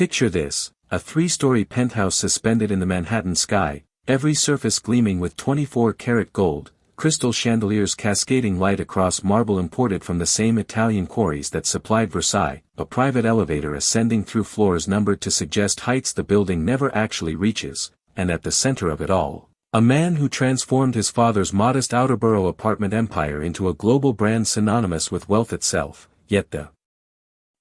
Picture this, a three-story penthouse suspended in the Manhattan sky, every surface gleaming with 24-karat gold, crystal chandeliers cascading light across marble imported from the same Italian quarries that supplied Versailles, a private elevator ascending through floors numbered to suggest heights the building never actually reaches, and at the center of it all, a man who transformed his father's modest outerborough apartment empire into a global brand synonymous with wealth itself. Yet the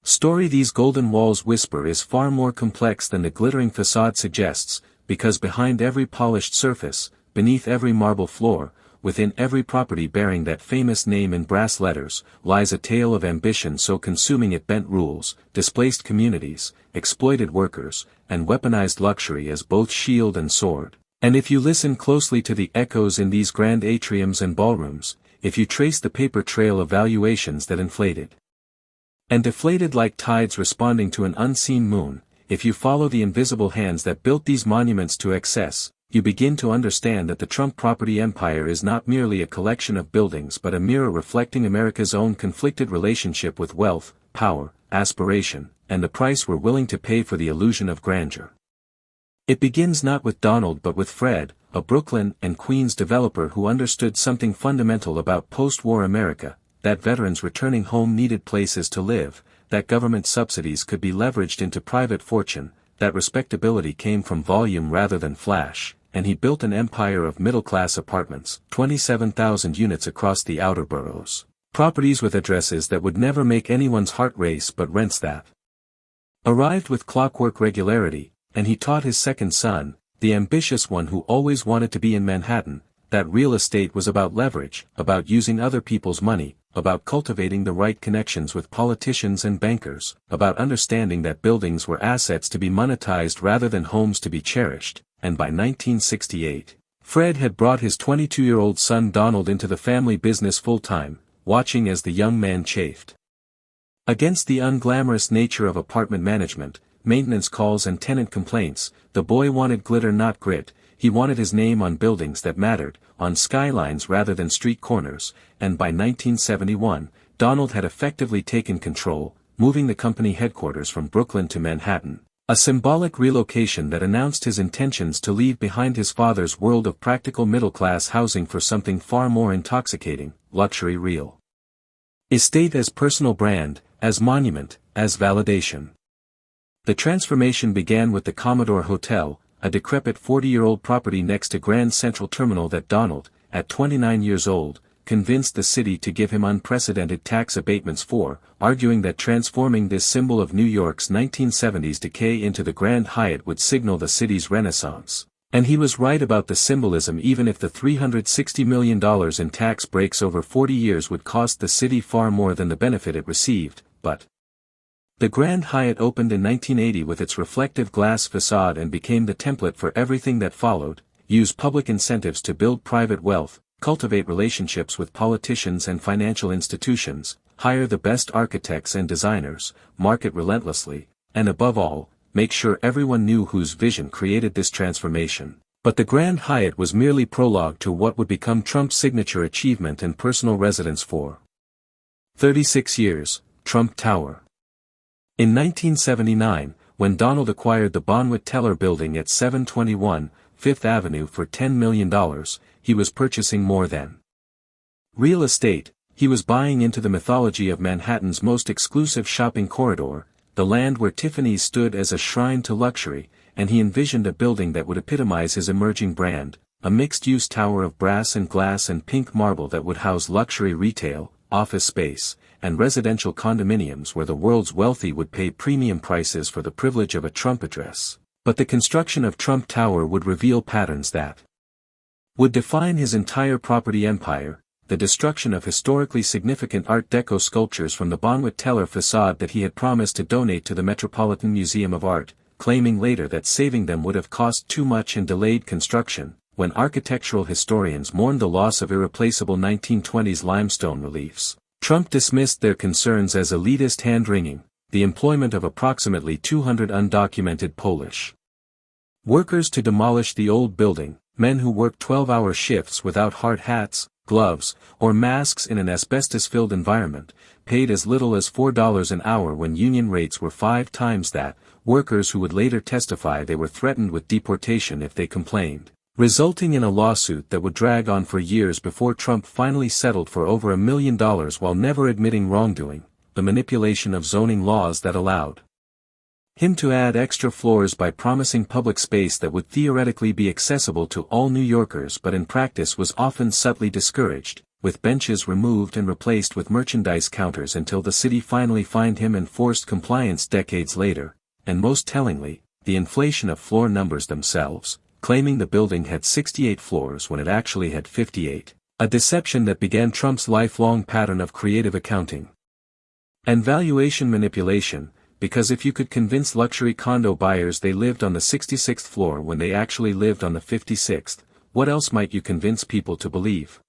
story these golden walls whisper is far more complex than the glittering facade suggests, because behind every polished surface, beneath every marble floor, within every property bearing that famous name in brass letters, lies a tale of ambition so consuming it bent rules, displaced communities, exploited workers, and weaponized luxury as both shield and sword. And if you listen closely to the echoes in these grand atriums and ballrooms, if you trace the paper trail of valuations that inflated and deflated like tides responding to an unseen moon, if you follow the invisible hands that built these monuments to excess, you begin to understand that the Trump property empire is not merely a collection of buildings but a mirror reflecting America's own conflicted relationship with wealth, power, aspiration, and the price we're willing to pay for the illusion of grandeur. It begins not with Donald but with Fred, a Brooklyn and Queens developer who understood something fundamental about post-war America, that veterans returning home needed places to live, that government subsidies could be leveraged into private fortune, that respectability came from volume rather than flash, and he built an empire of middle-class apartments, 27,000 units across the outer boroughs. Properties with addresses that would never make anyone's heart race but rents that arrived with clockwork regularity, and he taught his second son, the ambitious one who always wanted to be in Manhattan, that real estate was about leverage, about using other people's money, about cultivating the right connections with politicians and bankers, about understanding that buildings were assets to be monetized rather than homes to be cherished, and by 1968, Fred had brought his 22-year-old son Donald into the family business full-time, watching as the young man chafed against the unglamorous nature of apartment management, maintenance calls and tenant complaints. The boy wanted glitter not grit, he wanted his name on buildings that mattered, on skylines rather than street corners, and by 1971, Donald had effectively taken control, moving the company headquarters from Brooklyn to Manhattan, a symbolic relocation that announced his intentions to leave behind his father's world of practical middle-class housing for something far more intoxicating, luxury real estate as personal brand, as monument, as validation. The transformation began with the Commodore Hotel, a decrepit 40-year-old property next to Grand Central Terminal that Donald, at 29 years old, convinced the city to give him unprecedented tax abatements for, arguing that transforming this symbol of New York's 1970s decay into the Grand Hyatt would signal the city's renaissance. And he was right about the symbolism, even if the $360 million in tax breaks over 40 years would cost the city far more than the benefit it received, but the Grand Hyatt opened in 1980 with its reflective glass facade and became the template for everything that followed: use public incentives to build private wealth, cultivate relationships with politicians and financial institutions, hire the best architects and designers, market relentlessly, and above all, make sure everyone knew whose vision created this transformation. But the Grand Hyatt was merely prologue to what would become Trump's signature achievement and personal residence for 36 years, Trump Tower. In 1979, when Donald acquired the Bonwit Teller building at 721 Fifth Avenue for $10 million, he was purchasing more than real estate. He was buying into the mythology of Manhattan's most exclusive shopping corridor, the land where Tiffany's stood as a shrine to luxury, and he envisioned a building that would epitomize his emerging brand, a mixed-use tower of brass and glass and pink marble that would house luxury retail, office space, and residential condominiums where the world's wealthy would pay premium prices for the privilege of a Trump address. But the construction of Trump Tower would reveal patterns that would define his entire property empire: the destruction of historically significant Art Deco sculptures from the Bonwit Teller facade that he had promised to donate to the Metropolitan Museum of Art, claiming later that saving them would have cost too much and delayed construction, when architectural historians mourned the loss of irreplaceable 1920s limestone reliefs. Trump dismissed their concerns as elitist hand-wringing, the employment of approximately 200 undocumented Polish workers to demolish the old building, men who worked 12-hour shifts without hard hats, gloves, or masks in an asbestos-filled environment, paid as little as $4 an hour when union rates were 5 times that, workers who would later testify they were threatened with deportation if they complained, resulting in a lawsuit that would drag on for years before Trump finally settled for over $1 million while never admitting wrongdoing, the manipulation of zoning laws that allowed him to add extra floors by promising public space that would theoretically be accessible to all New Yorkers but in practice was often subtly discouraged, with benches removed and replaced with merchandise counters until the city finally fined him and forced compliance decades later, and most tellingly, the inflation of floor numbers themselves, claiming the building had 68 floors when it actually had 58, a deception that began Trump's lifelong pattern of creative accounting and valuation manipulation, because if you could convince luxury condo buyers they lived on the 66th floor when they actually lived on the 56th, what else might you convince people to believe?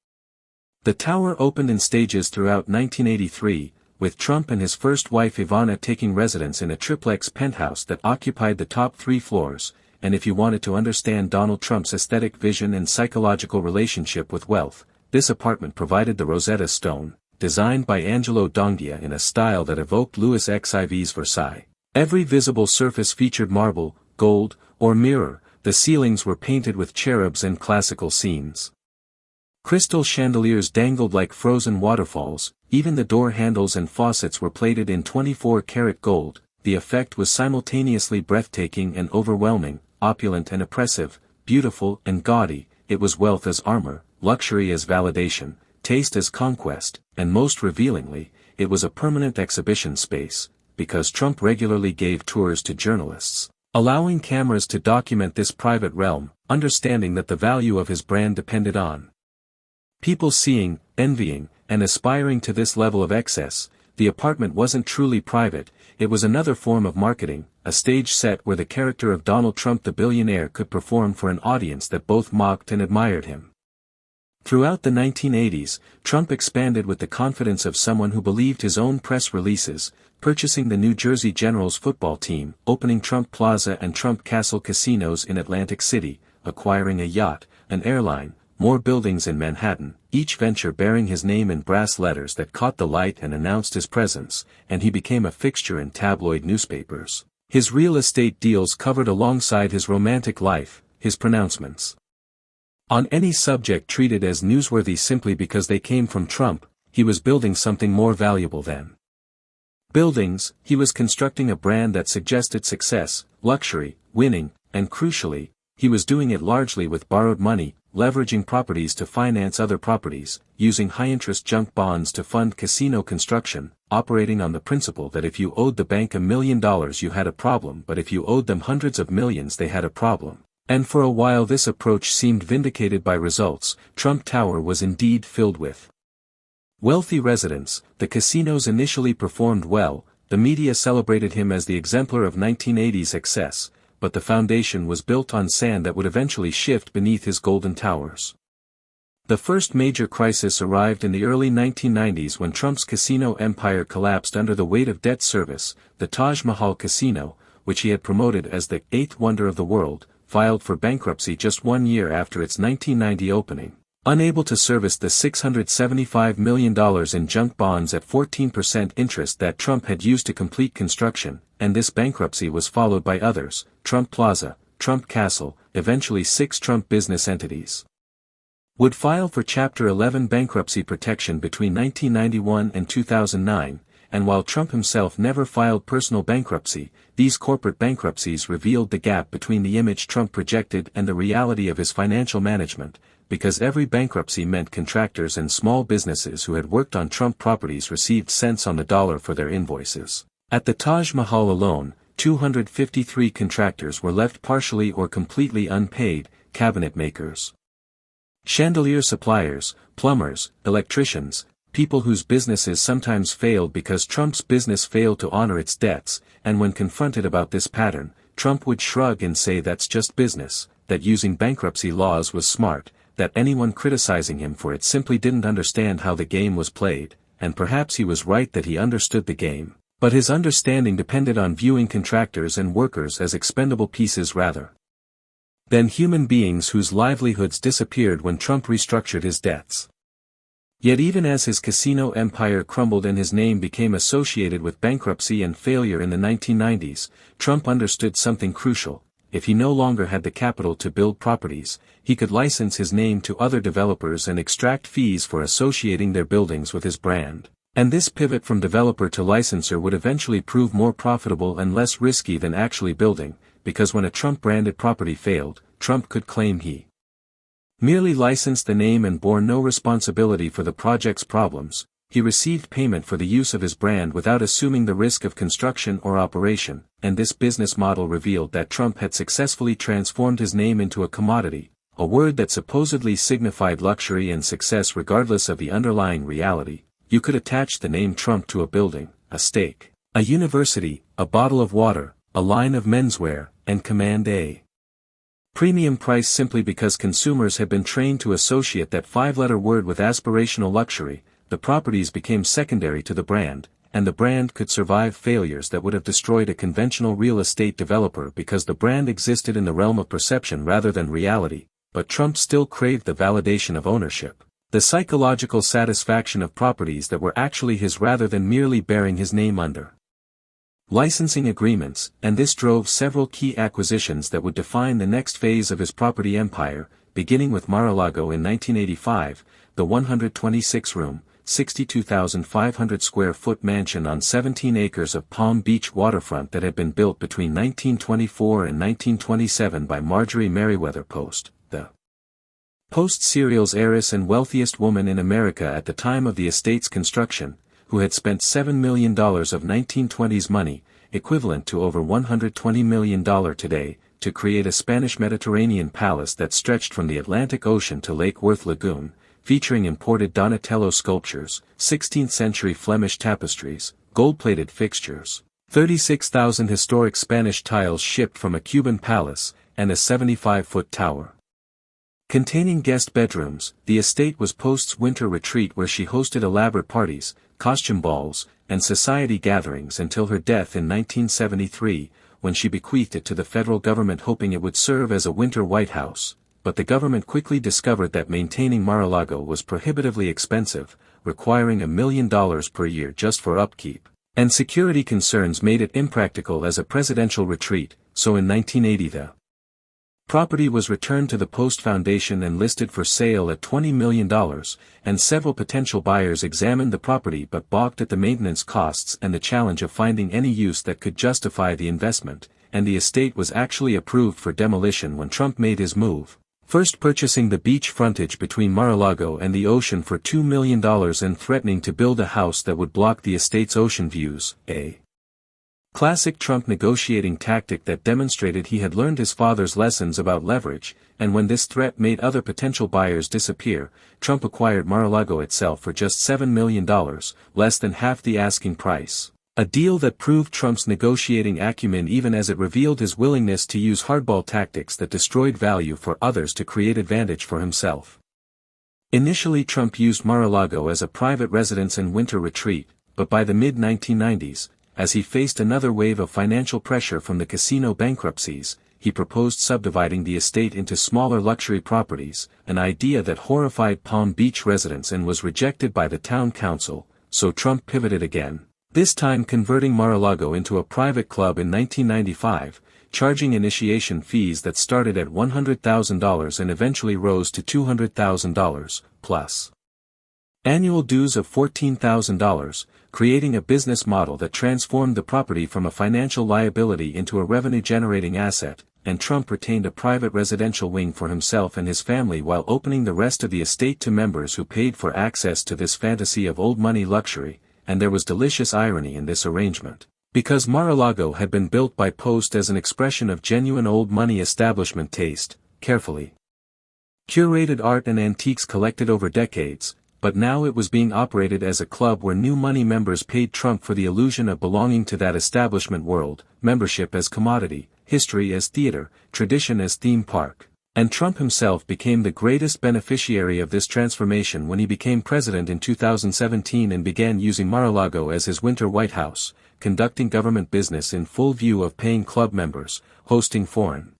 The tower opened in stages throughout 1983, with Trump and his first wife Ivana taking residence in a triplex penthouse that occupied the top 3 floors, and if you wanted to understand Donald Trump's aesthetic vision and psychological relationship with wealth, this apartment provided the Rosetta Stone, designed by Angelo Dongia in a style that evoked Louis XIV's Versailles. Every visible surface featured marble, gold, or mirror, the ceilings were painted with cherubs and classical scenes. Crystal chandeliers dangled like frozen waterfalls, even the door handles and faucets were plated in 24-karat gold. The effect was simultaneously breathtaking and overwhelming, opulent and oppressive, beautiful and gaudy. It was wealth as armor, luxury as validation, taste as conquest, and most revealingly, it was a permanent exhibition space, because Trump regularly gave tours to journalists, allowing cameras to document this private realm, understanding that the value of his brand depended on people seeing, envying, and aspiring to this level of excess. The apartment wasn't truly private, it was another form of marketing, a stage set where the character of Donald Trump the billionaire could perform for an audience that both mocked and admired him. Throughout the 1980s, Trump expanded with the confidence of someone who believed his own press releases, purchasing the New Jersey Generals football team, opening Trump Plaza and Trump Castle casinos in Atlantic City, acquiring a yacht, an airline, more buildings in Manhattan, each venture bearing his name in brass letters that caught the light and announced his presence, and he became a fixture in tabloid newspapers. His real estate deals covered alongside his romantic life, his pronouncements on any subject treated as newsworthy simply because they came from Trump. He was building something more valuable than buildings. He was constructing a brand that suggested success, luxury, winning, and crucially, he was doing it largely with borrowed money, leveraging properties to finance other properties, using high-interest junk bonds to fund casino construction, operating on the principle that if you owed the bank $1 million you had a problem, but if you owed them hundreds of millions they had a problem. And for a while this approach seemed vindicated by results. Trump Tower was indeed filled with wealthy residents. The casinos initially performed well, the media celebrated him as the exemplar of 1980s excess, but the foundation was built on sand that would eventually shift beneath his golden towers. The first major crisis arrived in the early 1990s when Trump's casino empire collapsed under the weight of debt service. The Taj Mahal Casino, which he had promoted as the 8th wonder of the world, filed for bankruptcy just 1 year after its 1990 opening, unable to service the $675 million in junk bonds at 14% interest that Trump had used to complete construction, and this bankruptcy was followed by others: Trump Plaza, Trump Castle, eventually 6 Trump business entities would file for Chapter 11 bankruptcy protection between 1991 and 2009, and while Trump himself never filed personal bankruptcy, these corporate bankruptcies revealed the gap between the image Trump projected and the reality of his financial management, because every bankruptcy meant contractors and small businesses who had worked on Trump properties received cents on the dollar for their invoices. At the Taj Mahal alone, 253 contractors were left partially or completely unpaid: cabinet makers, chandelier suppliers, plumbers, electricians, people whose businesses sometimes failed because Trump's business failed to honor its debts, and when confronted about this pattern, Trump would shrug and say that's just business, that using bankruptcy laws was smart, that anyone criticizing him for it simply didn't understand how the game was played, and perhaps he was right that he understood the game, but his understanding depended on viewing contractors and workers as expendable pieces rather than human beings whose livelihoods disappeared when Trump restructured his debts. Yet even as his casino empire crumbled and his name became associated with bankruptcy and failure in the 1990s, Trump understood something crucial. If he no longer had the capital to build properties, he could license his name to other developers and extract fees for associating their buildings with his brand. And this pivot from developer to licensor would eventually prove more profitable and less risky than actually building, because when a Trump-branded property failed, Trump could claim he merely licensed the name and bore no responsibility for the project's problems. He received payment for the use of his brand without assuming the risk of construction or operation, and this business model revealed that Trump had successfully transformed his name into a commodity, a word that supposedly signified luxury and success regardless of the underlying reality. You could attach the name Trump to a building, a steak, a university, a bottle of water, a line of menswear, and command a premium price simply because consumers had been trained to associate that five-letter word with aspirational luxury. The properties became secondary to the brand, and the brand could survive failures that would have destroyed a conventional real estate developer because the brand existed in the realm of perception rather than reality. But Trump still craved the validation of ownership, the psychological satisfaction of properties that were actually his rather than merely bearing his name under licensing agreements, and this drove several key acquisitions that would define the next phase of his property empire, beginning with Mar-a-Lago in 1985, the 126-room, 62,500 square foot mansion on 17 acres of Palm Beach waterfront that had been built between 1924 and 1927 by Marjorie Merriweather Post, the Post serial's heiress and wealthiest woman in America at the time of the estate's construction, who had spent $7 million of 1920s money, equivalent to over $120 million today, to create a Spanish Mediterranean palace that stretched from the Atlantic Ocean to Lake Worth Lagoon, featuring imported Donatello sculptures, 16th-century Flemish tapestries, gold-plated fixtures, 36,000 historic Spanish tiles shipped from a Cuban palace, and a 75-foot tower. Containing guest bedrooms, the estate was Post's winter retreat where she hosted elaborate parties, costume balls, and society gatherings until her death in 1973, when she bequeathed it to the federal government hoping it would serve as a winter White House. But the government quickly discovered that maintaining Mar-a-Lago was prohibitively expensive, requiring $1 million per year just for upkeep, and security concerns made it impractical as a presidential retreat, so in 1980 the property was returned to the Post Foundation and listed for sale at $20 million, and several potential buyers examined the property but balked at the maintenance costs and the challenge of finding any use that could justify the investment, and the estate was actually approved for demolition when Trump made his move, first purchasing the beach frontage between Mar-a-Lago and the ocean for $2 million and threatening to build a house that would block the estate's ocean views, a classic Trump negotiating tactic that demonstrated he had learned his father's lessons about leverage, and when this threat made other potential buyers disappear, Trump acquired Mar-a-Lago itself for just $7 million, less than half the asking price. A deal that proved Trump's negotiating acumen even as it revealed his willingness to use hardball tactics that destroyed value for others to create advantage for himself. Initially Trump used Mar-a-Lago as a private residence and winter retreat, but by the mid-1990s, as he faced another wave of financial pressure from the casino bankruptcies, he proposed subdividing the estate into smaller luxury properties, an idea that horrified Palm Beach residents and was rejected by the town council, so Trump pivoted again, this time converting Mar-a-Lago into a private club in 1995, charging initiation fees that started at $100,000 and eventually rose to $200,000, plus annual dues of $14,000, creating a business model that transformed the property from a financial liability into a revenue-generating asset, and Trump retained a private residential wing for himself and his family while opening the rest of the estate to members who paid for access to this fantasy of old money luxury, and there was delicious irony in this arrangement. Because Mar-a-Lago had been built by Post as an expression of genuine old money establishment taste, carefully curated art and antiques collected over decades, but now it was being operated as a club where new money members paid Trump for the illusion of belonging to that establishment world, membership as commodity, history as theater, tradition as theme park. And Trump himself became the greatest beneficiary of this transformation when he became president in 2017 and began using Mar-a-Lago as his winter White House, conducting government business in full view of paying club members, hosting foreign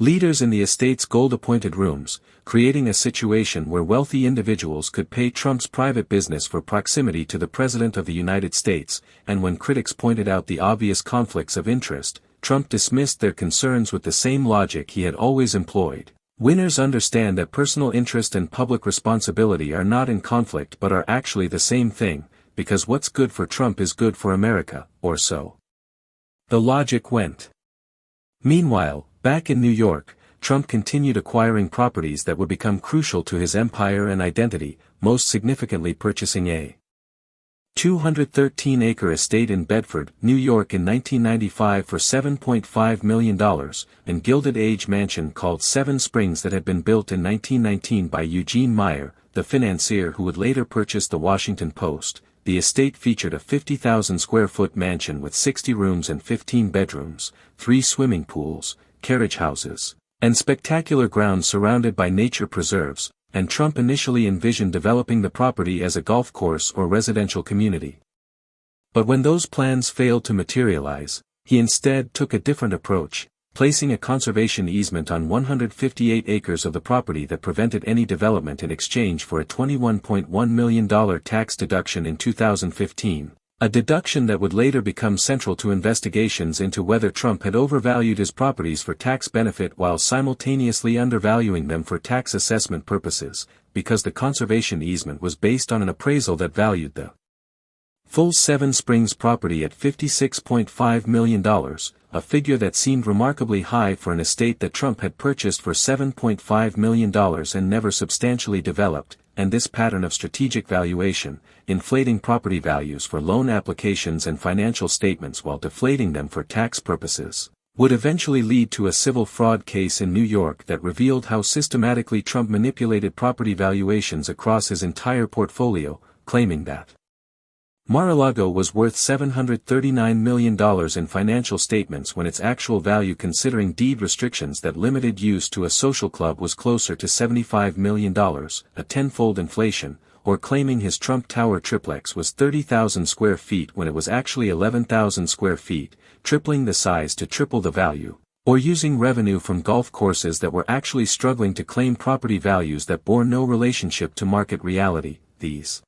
leaders in the estate's gold-appointed rooms, creating a situation where wealthy individuals could pay Trump's private business for proximity to the President of the United States, and when critics pointed out the obvious conflicts of interest, Trump dismissed their concerns with the same logic he had always employed. Winners understand that personal interest and public responsibility are not in conflict but are actually the same thing, because what's good for Trump is good for America, or so the logic went. Meanwhile, back in New York, Trump continued acquiring properties that would become crucial to his empire and identity, most significantly purchasing a 213-acre estate in Bedford, New York in 1995 for $7.5 million, and Gilded Age mansion called Seven Springs that had been built in 1919 by Eugene Meyer, the financier who would later purchase the Washington Post. The estate featured a 50,000-square-foot mansion with 60 rooms and 15 bedrooms, 3 swimming pools, carriage houses, and spectacular grounds surrounded by nature preserves, and Trump initially envisioned developing the property as a golf course or residential community. But when those plans failed to materialize, he instead took a different approach, placing a conservation easement on 158 acres of the property that prevented any development in exchange for a $21.1 million tax deduction in 2015, a deduction that would later become central to investigations into whether Trump had overvalued his properties for tax benefit while simultaneously undervaluing them for tax assessment purposes, because the conservation easement was based on an appraisal that valued the full Seven Springs property at $56.5 million, a figure that seemed remarkably high for an estate that Trump had purchased for $7.5 million and never substantially developed, and this pattern of strategic valuation, inflating property values for loan applications and financial statements while deflating them for tax purposes, would eventually lead to a civil fraud case in New York that revealed how systematically Trump manipulated property valuations across his entire portfolio, claiming that Mar-a-Lago was worth $739 million in financial statements when its actual value considering deed restrictions that limited use to a social club was closer to $75 million, a tenfold inflation, or claiming his Trump Tower triplex was 30,000 square feet when it was actually 11,000 square feet, tripling the size to triple the value, or using revenue from golf courses that were actually struggling to claim property values that bore no relationship to market reality. These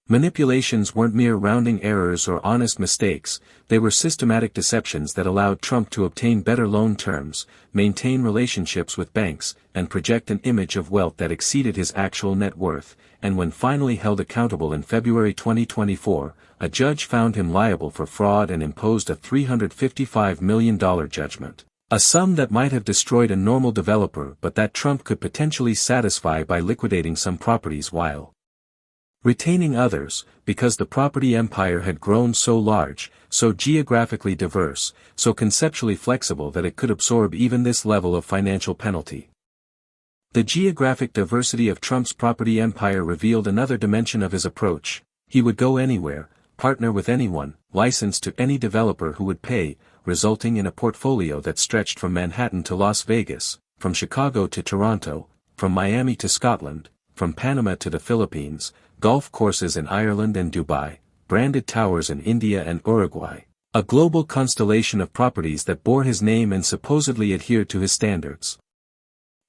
manipulations weren't mere rounding errors or honest mistakes, they were systematic deceptions that allowed Trump to obtain better loan terms, maintain relationships with banks, and project an image of wealth that exceeded his actual net worth, and when finally held accountable in February 2024, a judge found him liable for fraud and imposed a $355 million judgment, a sum that might have destroyed a normal developer but that Trump could potentially satisfy by liquidating some properties while retaining others, because the property empire had grown so large, so geographically diverse, so conceptually flexible that it could absorb even this level of financial penalty. The geographic diversity of Trump's property empire revealed another dimension of his approach. He would go anywhere, partner with anyone, license to any developer who would pay, resulting in a portfolio that stretched from Manhattan to Las Vegas, from Chicago to Toronto, from Miami to Scotland, from Panama to the Philippines, golf courses in Ireland and Dubai, branded towers in India and Uruguay, a global constellation of properties that bore his name and supposedly adhered to his standards,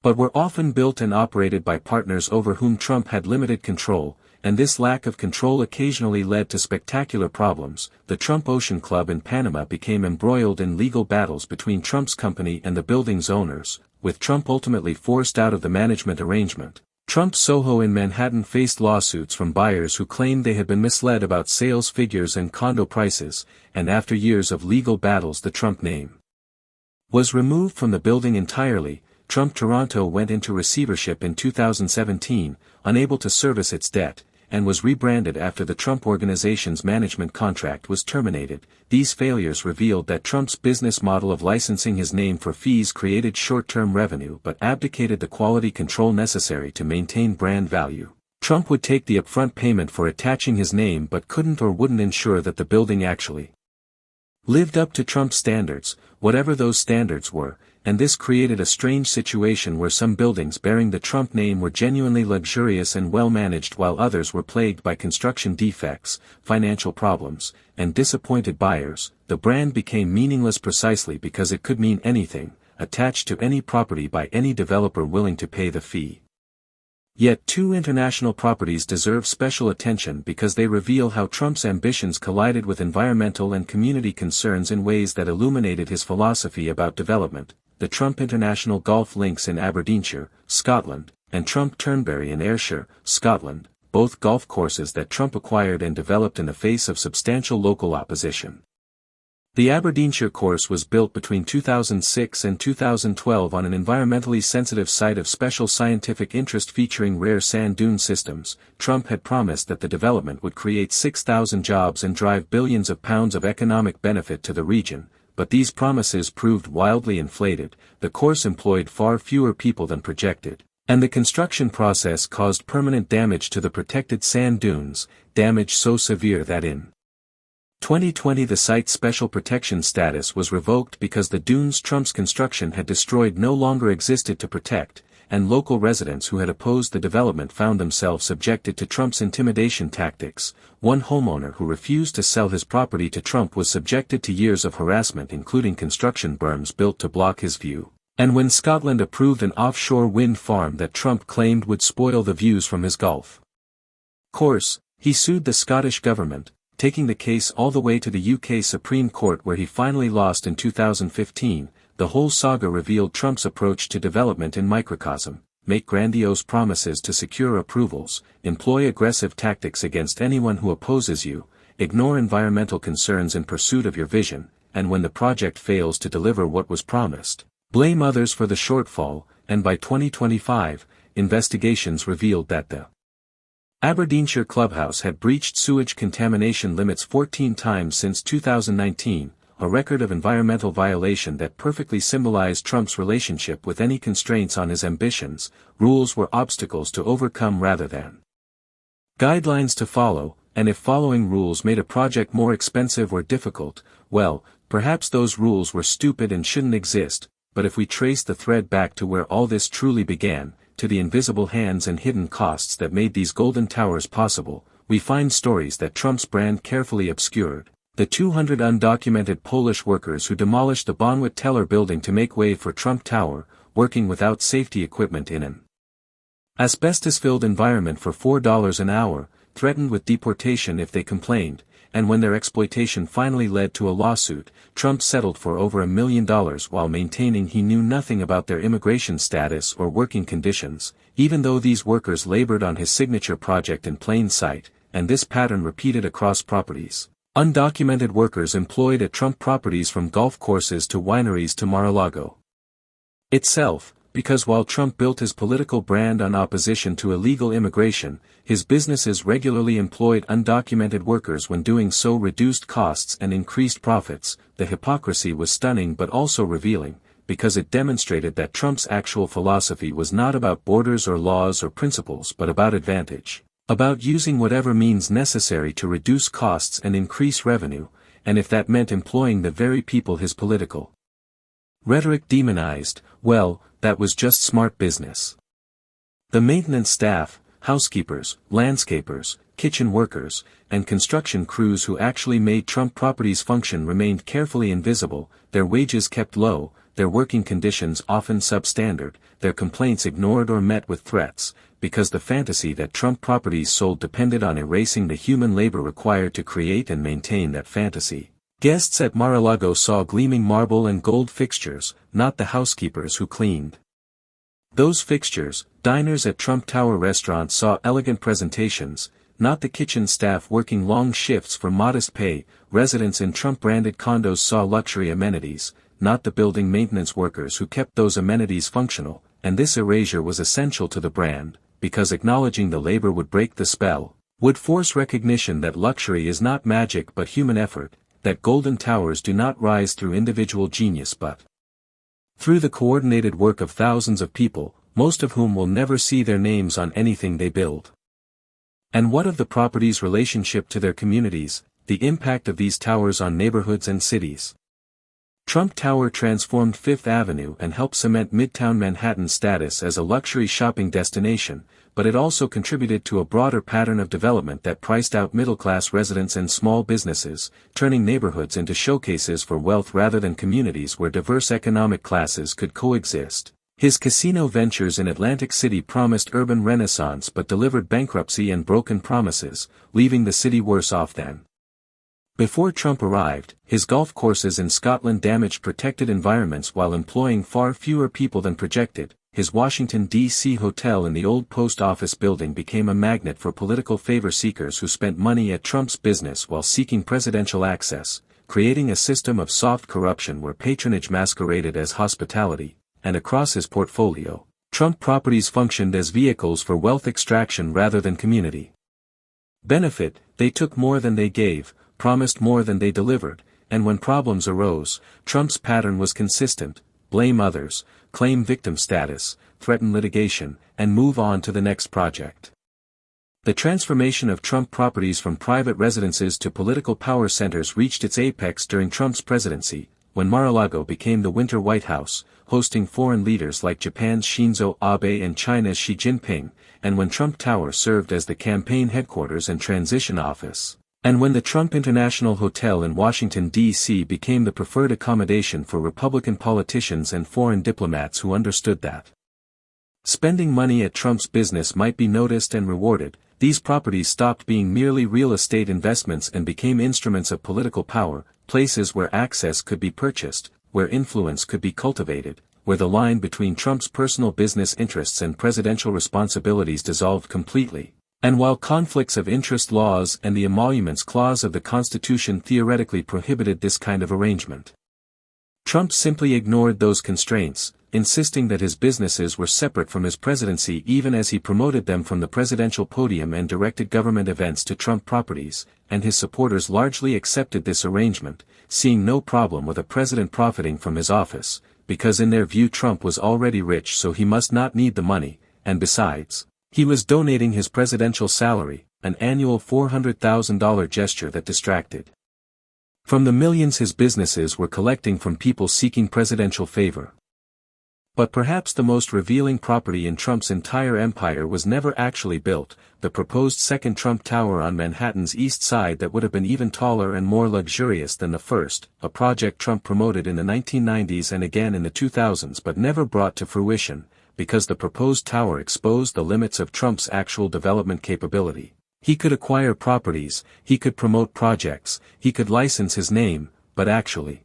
but were often built and operated by partners over whom Trump had limited control, and this lack of control occasionally led to spectacular problems. The Trump Ocean Club in Panama became embroiled in legal battles between Trump's company and the building's owners, with Trump ultimately forced out of the management arrangement. Trump Soho in Manhattan faced lawsuits from buyers who claimed they had been misled about sales figures and condo prices, and after years of legal battles the Trump name was removed from the building entirely. Trump Toronto went into receivership in 2017, unable to service its debt, and was rebranded after the Trump Organization's management contract was terminated. These failures revealed that Trump's business model of licensing his name for fees created short-term revenue but abdicated the quality control necessary to maintain brand value. Trump would take the upfront payment for attaching his name but couldn't or wouldn't ensure that the building actually lived up to Trump's standards, whatever those standards were, and this created a strange situation where some buildings bearing the Trump name were genuinely luxurious and well-managed while others were plagued by construction defects, financial problems, and disappointed buyers. The brand became meaningless precisely because it could mean anything, attached to any property by any developer willing to pay the fee. Yet two international properties deserve special attention because they reveal how Trump's ambitions collided with environmental and community concerns in ways that illuminated his philosophy about development: the Trump International Golf Links in Aberdeenshire, Scotland, and Trump Turnberry in Ayrshire, Scotland, both golf courses that Trump acquired and developed in the face of substantial local opposition. The Aberdeenshire course was built between 2006 and 2012 on an environmentally sensitive site of special scientific interest featuring rare sand dune systems. Trump had promised that the development would create 6,000 jobs and drive billions of pounds of economic benefit to the region, but these promises proved wildly inflated. The course employed far fewer people than projected, and the construction process caused permanent damage to the protected sand dunes, damage so severe that in 2020 the site's special protection status was revoked because the dunes Trump's construction had destroyed no longer existed to protect, and local residents who had opposed the development found themselves subjected to Trump's intimidation tactics. One homeowner who refused to sell his property to Trump was subjected to years of harassment, including construction berms built to block his view. And when Scotland approved an offshore wind farm that Trump claimed would spoil the views from his golf course, he sued the Scottish government, taking the case all the way to the UK Supreme Court, where he finally lost in 2015. The whole saga revealed Trump's approach to development in microcosm: make grandiose promises to secure approvals, employ aggressive tactics against anyone who opposes you, ignore environmental concerns in pursuit of your vision, and when the project fails to deliver what was promised, blame others for the shortfall. And by 2025, investigations revealed that the Aberdeenshire clubhouse had breached sewage contamination limits 14 times since 2019, a record of environmental violation that perfectly symbolized Trump's relationship with any constraints on his ambitions. Rules were obstacles to overcome rather than guidelines to follow, and if following rules made a project more expensive or difficult, well, perhaps those rules were stupid and shouldn't exist. But if we trace the thread back to where all this truly began, to the invisible hands and hidden costs that made these golden towers possible, we find stories that Trump's brand carefully obscured. The 200 undocumented Polish workers who demolished the Bonwit Teller building to make way for Trump Tower, working without safety equipment in an asbestos-filled environment for $4 an hour, threatened with deportation if they complained, and when their exploitation finally led to a lawsuit, Trump settled for over $1 million while maintaining he knew nothing about their immigration status or working conditions, even though these workers labored on his signature project in plain sight. And this pattern repeated across properties. Undocumented workers employed at Trump properties, from golf courses to wineries to Mar-a-Lago itself, because while Trump built his political brand on opposition to illegal immigration, his businesses regularly employed undocumented workers. When doing so reduced costs and increased profits. The hypocrisy was stunning but also revealing, because it demonstrated that Trump's actual philosophy was not about borders or laws or principles but about advantage, about using whatever means necessary to reduce costs and increase revenue, and if that meant employing the very people his political rhetoric demonized, well, that was just smart business. The maintenance staff, housekeepers, landscapers, kitchen workers, and construction crews who actually made Trump properties function remained carefully invisible, their wages kept low, their working conditions often substandard, their complaints ignored or met with threats, because the fantasy that Trump properties sold depended on erasing the human labor required to create and maintain that fantasy. Guests at Mar-a-Lago saw gleaming marble and gold fixtures, not the housekeepers who cleaned those fixtures. Diners at Trump Tower restaurants saw elegant presentations, not the kitchen staff working long shifts for modest pay. Residents in Trump-branded condos saw luxury amenities, not the building maintenance workers who kept those amenities functional. And this erasure was essential to the brand, because acknowledging the labor would break the spell, would force recognition that luxury is not magic but human effort, that golden towers do not rise through individual genius but through the coordinated work of thousands of people, most of whom will never see their names on anything they build. And what of the property's relationship to their communities, the impact of these towers on neighborhoods and cities? Trump Tower transformed Fifth Avenue and helped cement Midtown Manhattan's status as a luxury shopping destination, but it also contributed to a broader pattern of development that priced out middle-class residents and small businesses, turning neighborhoods into showcases for wealth rather than communities where diverse economic classes could coexist. His casino ventures in Atlantic City promised urban renaissance but delivered bankruptcy and broken promises, leaving the city worse off than before Trump arrived. His golf courses in Scotland damaged protected environments while employing far fewer people than projected. His Washington, D.C. hotel in the old post office building became a magnet for political favor seekers who spent money at Trump's business while seeking presidential access, creating a system of soft corruption where patronage masqueraded as hospitality. And across his portfolio, Trump properties functioned as vehicles for wealth extraction rather than community benefit. They took more than they gave, promised more than they delivered, and when problems arose, Trump's pattern was consistent: blame others, claim victim status, threaten litigation, and move on to the next project. The transformation of Trump properties from private residences to political power centers reached its apex during Trump's presidency, when Mar-a-Lago became the winter White House, hosting foreign leaders like Japan's Shinzo Abe and China's Xi Jinping, and when Trump Tower served as the campaign headquarters and transition office, and when the Trump International Hotel in Washington, D.C. became the preferred accommodation for Republican politicians and foreign diplomats who understood that spending money at Trump's business might be noticed and rewarded. These properties stopped being merely real estate investments and became instruments of political power, places where access could be purchased, where influence could be cultivated, where the line between Trump's personal business interests and presidential responsibilities dissolved completely. And while conflicts of interest laws and the emoluments clause of the Constitution theoretically prohibited this kind of arrangement, Trump simply ignored those constraints, insisting that his businesses were separate from his presidency even as he promoted them from the presidential podium and directed government events to Trump properties, and his supporters largely accepted this arrangement, seeing no problem with a president profiting from his office, because in their view Trump was already rich so he must not need the money, and besides, he was donating his presidential salary, an annual $400,000 gesture that distracted from the millions his businesses were collecting from people seeking presidential favor. But perhaps the most revealing property in Trump's entire empire was never actually built: the proposed second Trump Tower on Manhattan's East Side that would have been even taller and more luxurious than the first, a project Trump promoted in the 1990s and again in the 2000s but never brought to fruition, because the proposed tower exposed the limits of Trump's actual development capability. He could acquire properties, he could promote projects, he could license his name, but actually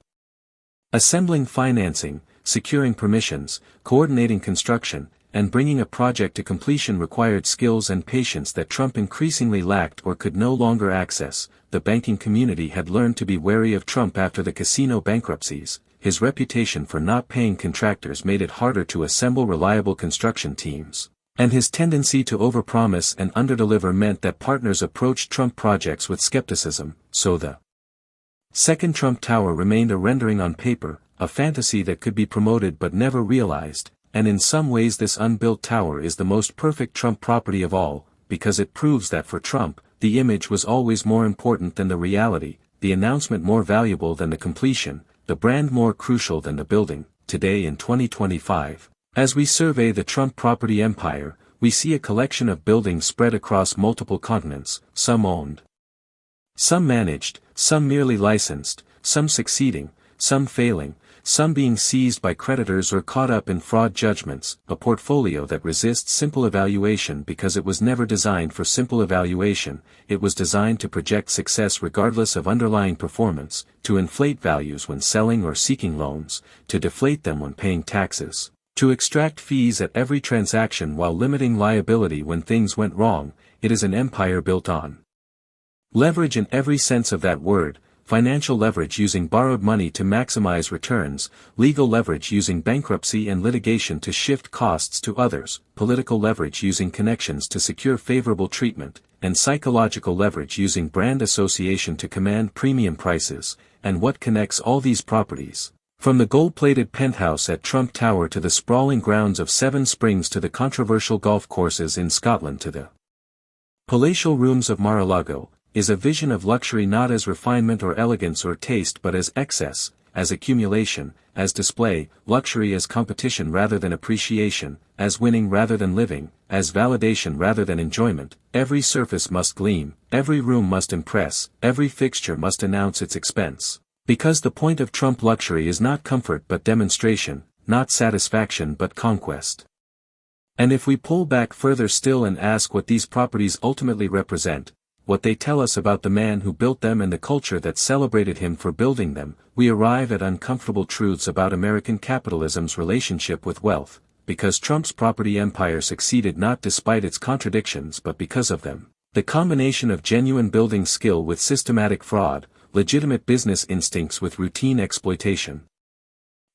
assembling financing, securing permissions, coordinating construction, and bringing a project to completion required skills and patience that Trump increasingly lacked or could no longer access. The banking community had learned to be wary of Trump after the casino bankruptcies. His reputation for not paying contractors made it harder to assemble reliable construction teams, and his tendency to overpromise and underdeliver meant that partners approached Trump projects with skepticism. So the second Trump Tower remained a rendering on paper, a fantasy that could be promoted but never realized, and in some ways this unbuilt tower is the most perfect Trump property of all, because it proves that for Trump, the image was always more important than the reality, the announcement more valuable than the completion, the brand more crucial than the building. Today in 2025, as we survey the Trump property empire, we see a collection of buildings spread across multiple continents, some owned, some managed, some merely licensed, some succeeding, some failing, some being seized by creditors or caught up in fraud judgments, a portfolio that resists simple evaluation because it was never designed for simple evaluation. It was designed to project success regardless of underlying performance, to inflate values when selling or seeking loans, to deflate them when paying taxes, to extract fees at every transaction while limiting liability when things went wrong. It is an empire built on leverage in every sense of that word: financial leverage using borrowed money to maximize returns, legal leverage using bankruptcy and litigation to shift costs to others, political leverage using connections to secure favorable treatment, and psychological leverage using brand association to command premium prices. And what connects all these properties, from the gold-plated penthouse at Trump Tower to the sprawling grounds of Seven Springs to the controversial golf courses in Scotland to the palatial rooms of Mar-a-Lago, is a vision of luxury not as refinement or elegance or taste but as excess, as accumulation, as display, luxury as competition rather than appreciation, as winning rather than living, as validation rather than enjoyment. Every surface must gleam, every room must impress, every fixture must announce its expense. Because the point of Trump luxury is not comfort but demonstration, not satisfaction but conquest. And if we pull back further still and ask what these properties ultimately represent, what they tell us about the man who built them and the culture that celebrated him for building them, we arrive at uncomfortable truths about American capitalism's relationship with wealth, because Trump's property empire succeeded not despite its contradictions but because of them. The combination of genuine building skill with systematic fraud, legitimate business instincts with routine exploitation,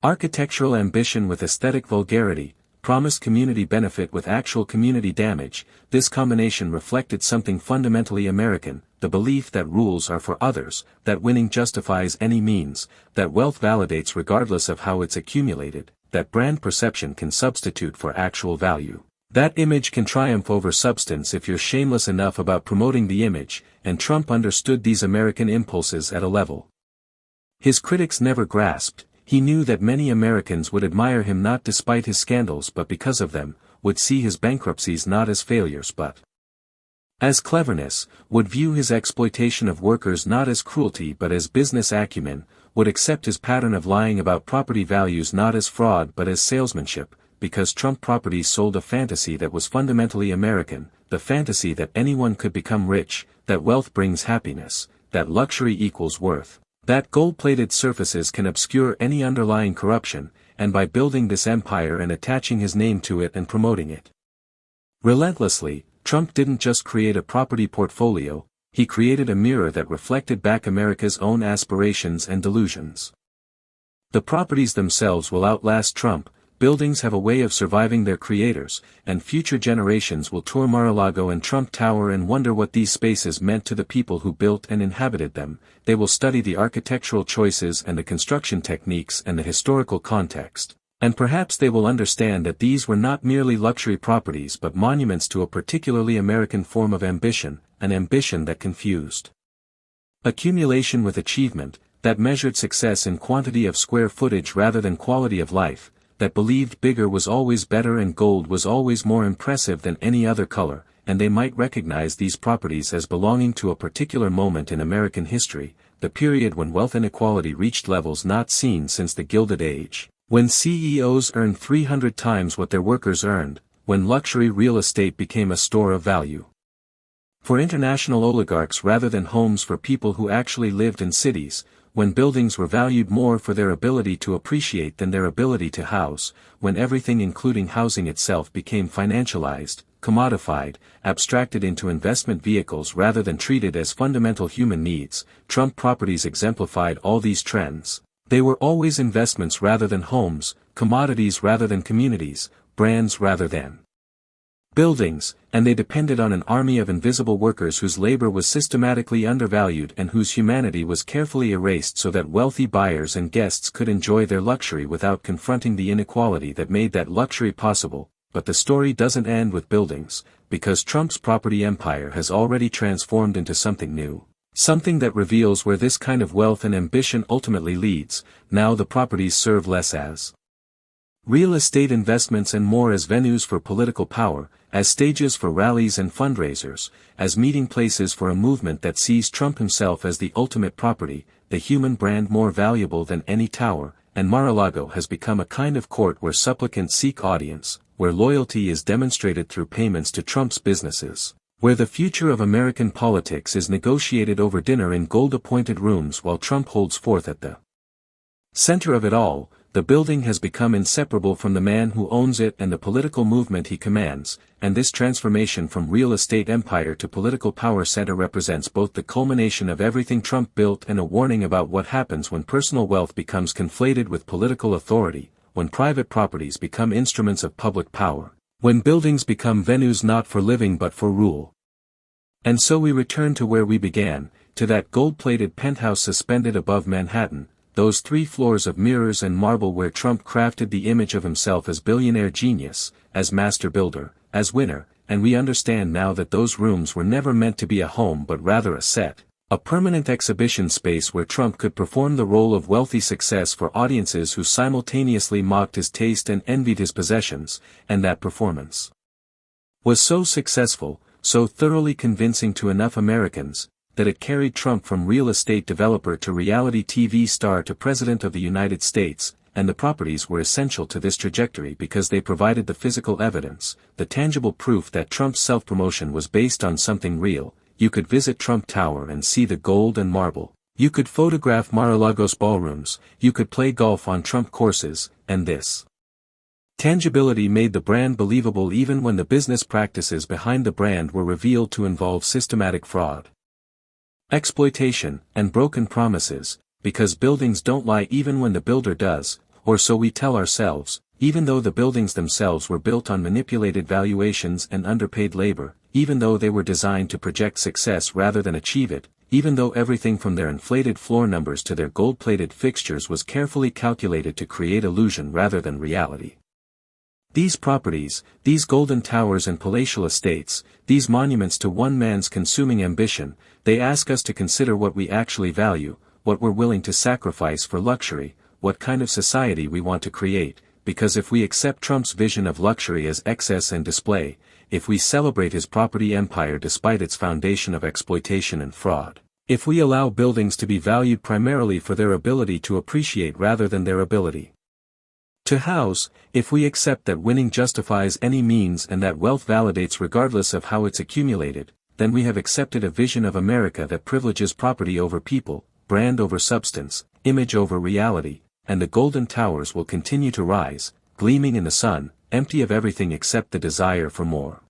architectural ambition with aesthetic vulgarity, promised community benefit with actual community damage. This combination reflected something fundamentally American, the belief that rules are for others, that winning justifies any means, that wealth validates regardless of how it's accumulated, that brand perception can substitute for actual value. That image can triumph over substance if you're shameless enough about promoting the image, and Trump understood these American impulses at a level his critics never grasped. He knew that many Americans would admire him not despite his scandals but because of them, would see his bankruptcies not as failures but as cleverness, would view his exploitation of workers not as cruelty but as business acumen, would accept his pattern of lying about property values not as fraud but as salesmanship, because Trump properties sold a fantasy that was fundamentally American, the fantasy that anyone could become rich, that wealth brings happiness, that luxury equals worth, that gold-plated surfaces can obscure any underlying corruption, and by building this empire and attaching his name to it and promoting it relentlessly, Trump didn't just create a property portfolio, he created a mirror that reflected back America's own aspirations and delusions. The properties themselves will outlast Trump. Buildings have a way of surviving their creators, and future generations will tour Mar-a-Lago and Trump Tower and wonder what these spaces meant to the people who built and inhabited them. They will study the architectural choices and the construction techniques and the historical context. And perhaps they will understand that these were not merely luxury properties but monuments to a particularly American form of ambition, an ambition that confused accumulation with achievement, that measured success in quantity of square footage rather than quality of life, that believed bigger was always better and gold was always more impressive than any other color, and they might recognize these properties as belonging to a particular moment in American history, the period when wealth inequality reached levels not seen since the Gilded Age, when CEOs earned 300 times what their workers earned, when luxury real estate became a store of value for international oligarchs rather than homes for people who actually lived in cities, when buildings were valued more for their ability to appreciate than their ability to house, when everything including housing itself became financialized, commodified, abstracted into investment vehicles rather than treated as fundamental human needs. Trump properties exemplified all these trends. They were always investments rather than homes, commodities rather than communities, brands rather than buildings, and they depended on an army of invisible workers whose labor was systematically undervalued and whose humanity was carefully erased so that wealthy buyers and guests could enjoy their luxury without confronting the inequality that made that luxury possible. But the story doesn't end with buildings, because Trump's property empire has already transformed into something new. Something that reveals where this kind of wealth and ambition ultimately leads. Now the properties serve less as real estate investments and more as venues for political power, as stages for rallies and fundraisers, as meeting places for a movement that sees Trump himself as the ultimate property, the human brand more valuable than any tower, and Mar-a-Lago has become a kind of court where supplicants seek audience, where loyalty is demonstrated through payments to Trump's businesses, where the future of American politics is negotiated over dinner in gold-appointed rooms while Trump holds forth at the center of it all. The building has become inseparable from the man who owns it and the political movement he commands, and this transformation from real estate empire to political power center represents both the culmination of everything Trump built and a warning about what happens when personal wealth becomes conflated with political authority, when private properties become instruments of public power, when buildings become venues not for living but for rule. And so we return to where we began, to that gold-plated penthouse suspended above Manhattan, those 3 floors of mirrors and marble where Trump crafted the image of himself as billionaire genius, as master builder, as winner, and we understand now that those rooms were never meant to be a home but rather a set, A permanent exhibition space where Trump could perform the role of wealthy success for audiences who simultaneously mocked his taste and envied his possessions, and that performance was so successful, so thoroughly convincing to enough Americans, that it carried Trump from real estate developer to reality TV star to President of the United States, and the properties were essential to this trajectory because they provided the physical evidence, the tangible proof that Trump's self-promotion was based on something real. You could visit Trump Tower and see the gold and marble. You could photograph Mar-a-Lagos ballrooms, you could play golf on Trump courses, and this tangibility made the brand believable even when the business practices behind the brand were revealed to involve systematic fraud, exploitation, and broken promises, because buildings don't lie even when the builder does, or so we tell ourselves, even though the buildings themselves were built on manipulated valuations and underpaid labor, even though they were designed to project success rather than achieve it, even though everything from their inflated floor numbers to their gold-plated fixtures was carefully calculated to create illusion rather than reality. These properties, these golden towers and palatial estates, these monuments to one man's consuming ambition, they ask us to consider what we actually value, what we're willing to sacrifice for luxury, what kind of society we want to create, because if we accept Trump's vision of luxury as excess and display, if we celebrate his property empire despite its foundation of exploitation and fraud, if we allow buildings to be valued primarily for their ability to appreciate rather than their ability to house, if we accept that winning justifies any means and that wealth validates regardless of how it's accumulated, then we have accepted a vision of America that privileges property over people, brand over substance, image over reality, and the golden towers will continue to rise, gleaming in the sun, empty of everything except the desire for more.